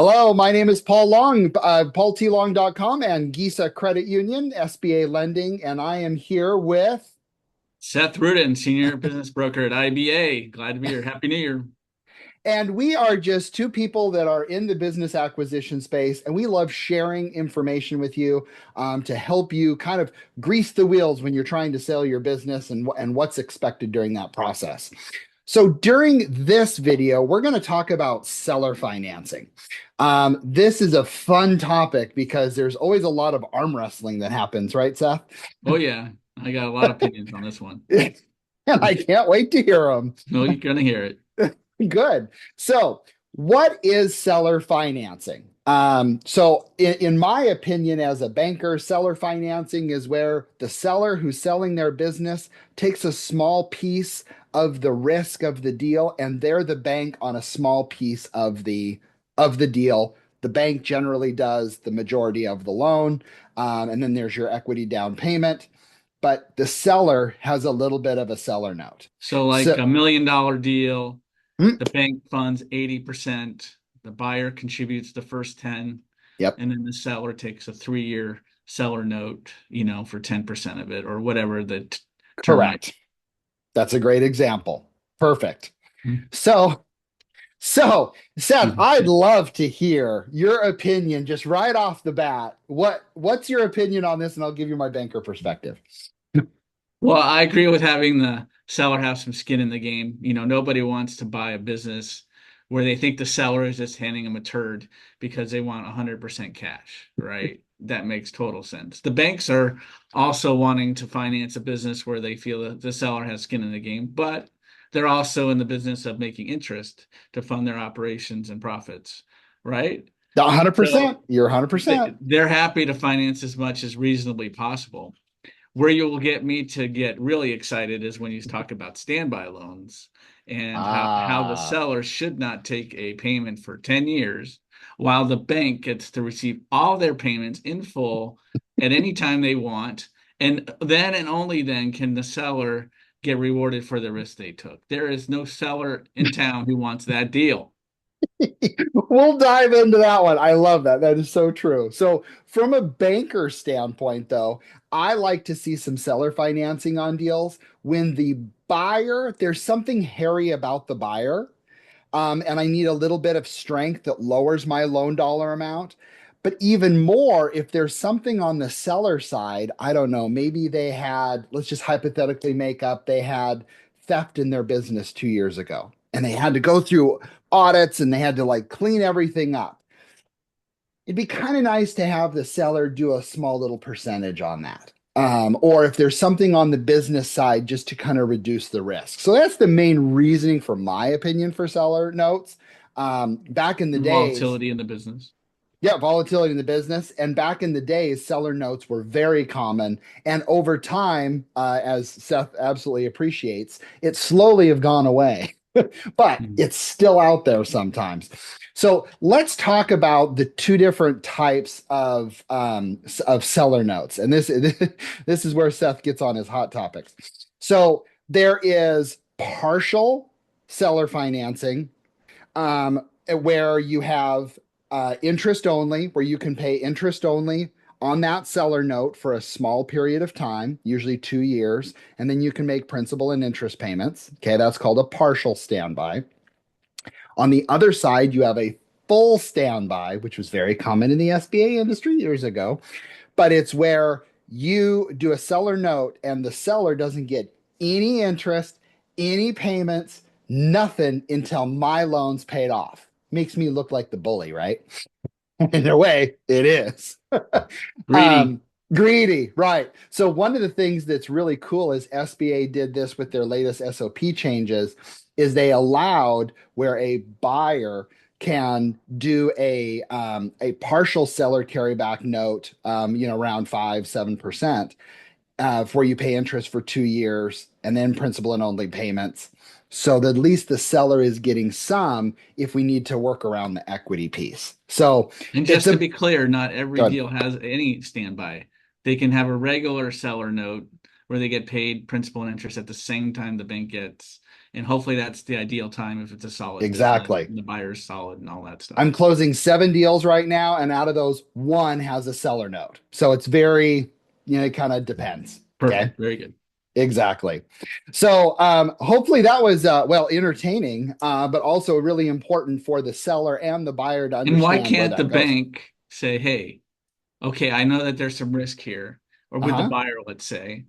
Hello, my name is Paul Long, paultlong.com and Gesa Credit Union, SBA lending, and I am here with, Seth Rudin, Senior Business Broker at IBA. Glad to be here. Happy New Year. and we are just two people that are in the business acquisition space, and we love sharing information with you to help you kind of grease the wheels when you're trying to sell your business and what's expected during that process. So during this video, we're going to talk about seller financing. This is a fun topic because there's always a lot of arm wrestling that happens, right, Seth? Oh, yeah. I got a lot of opinions on this one. And I can't wait to hear them. No, you're going to hear it. Good. So, what is seller financing? In my opinion, as a banker, seller financing is where the seller who's selling their business takes a small piece of the risk of the deal, and they're the bank on a small piece of the deal. The bank generally does the majority of the loan, and then there's your equity down payment. But the seller has a little bit of a seller note. So, like So, $1 million deal, mm, the bank funds 80%, the buyer contributes the first 10, yep, and then the seller takes a 3-year seller note, for 10% of it or whatever the term might correct. That's a great example. Perfect. be. So, so Seth, I'd love to hear your opinion just right off the bat. What's your opinion on this? And I'll give you my banker perspective. Well, I agree with having the seller have some skin in the game. Nobody wants to buy a business where they think the seller is just handing them a turd because they want 100% cash, right? That makes total sense. The banks are also wanting to finance a business where they feel that the seller has skin in the game, but they're also in the business of making interest to fund their operations and profits, right? 100%. So You're 100%. they're happy to finance as much as reasonably possible. Where you will get me to get really excited is when you talk about standby loans and how the Ah, seller should not take a payment for 10 years while the bank gets to receive all their payments in full at any time they want. And then and only then can the seller get rewarded for the risk they took. There is no seller in town who wants that deal. we'll dive into that one. I love that. That is so true. So, from a banker standpoint, though, I like to see some seller financing on deals when the buyer, there's something hairy about the buyer, and I need a little bit of strength that lowers my loan dollar amount. But even more, if there's something on the seller side, I don't know, maybe they had, let's just hypothetically make up, they had theft in their business 2 years ago and they had to go through audits and they had to like clean everything up. It'd be kind of nice to have the seller do a small little percentage on that. Or if there's something on the business side, just to kind of reduce the risk. So that's the main reasoning, for my opinion, for seller notes. Back in the days, Volatility in the business. yeah, volatility in the business. And back in the days, seller notes were very common. And over time, as Seth absolutely appreciates, it slowly have gone away, but Mhm. it's still out there sometimes. So let's talk about the two different types of seller notes. And this this is where Seth gets on his hot topics. So there is partial seller financing, where you have interest only, where you can pay interest only on that seller note for a small period of time, usually 2 years, and then you can make principal and interest payments. Okay, that's called a partial standby. On the other side, you have a full standby, which was very common in the SBA industry years ago, but it's where you do a seller note and the seller doesn't get any interest, any payments, nothing until my loan's paid off. Makes me look like the bully, right? In a way, it is. Greedy. um, greedy, right? So one of the things that's really cool is SBA did this with their latest SOP changes, is they allowed where a buyer can do a partial seller carryback note, around 5-7%, where you pay interest for 2 years and then principal and only payments. So that at least the seller is getting some if we need to work around the equity piece. So And it's just to a be clear, not every good. deal has any standby. They can have a regular seller note, where they get paid principal and interest at the same time the bank gets. And hopefully that's the ideal time if it's a solid business Exactly. and the buyer's solid and all that stuff. I'm closing 7 deals right now, and out of those, one has a seller note. So it's very, it kind of depends. Okay. Perfect. Very good. Exactly. So hopefully that was well entertaining, but also really important for the seller and the buyer to And why understand where can't the that goes. bank say, hey, okay, I know that there's some risk here, or with the Uh-huh. buyer, let's say.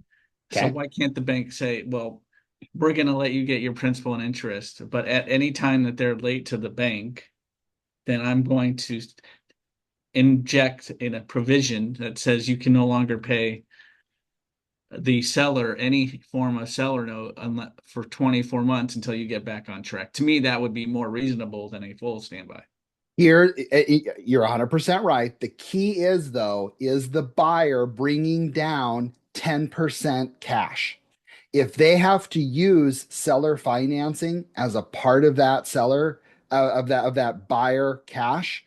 So Okay. why can't the bank say, well, we're going to let you get your principal and interest, but at any time that they're late to the bank, then I'm going to inject in a provision that says you can no longer pay the seller any form of seller note for 24 months until you get back on track. To me, that would be more reasonable than a full standby. Here, you're 100% right. The key is, though, is the buyer bringing down 10% cash. If they have to use seller financing as a part of that seller of that buyer cash,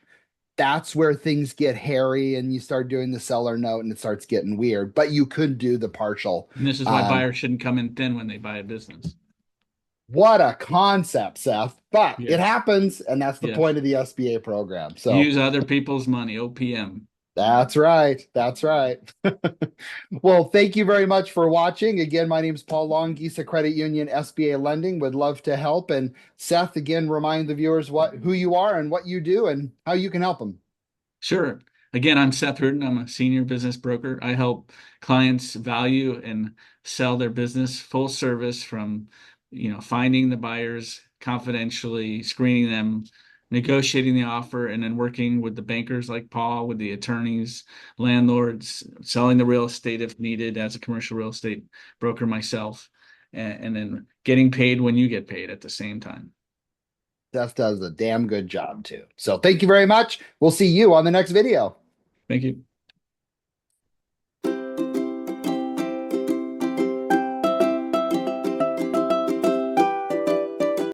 that's where things get hairy and you start doing the seller note and it starts getting weird. But you could do the partial. And this is why Um, buyers shouldn't come in thin when they buy a business. what a concept, Seth. But it Yes. happens, and that's the Yes. point of the SBA program. So Use other people's money, OPM. that's right. That's right. Well, thank you very much for watching. Again, my name is Paul Long, Gesa Credit Union, SBA Lending. Would love to help. And Seth, again, remind the viewers who you are and what you do and how you can help them. Sure. Again, I'm Seth Rudin. I'm a senior business broker. I help clients value and sell their business full service from, finding the buyers confidentially, screening them, negotiating the offer, and then working with the bankers like Paul, with the attorneys, landlords, selling the real estate if needed as a commercial real estate broker myself, and then getting paid when you get paid at the same time. Seth does a damn good job too. So thank you very much. We'll see you on the next video. Thank you.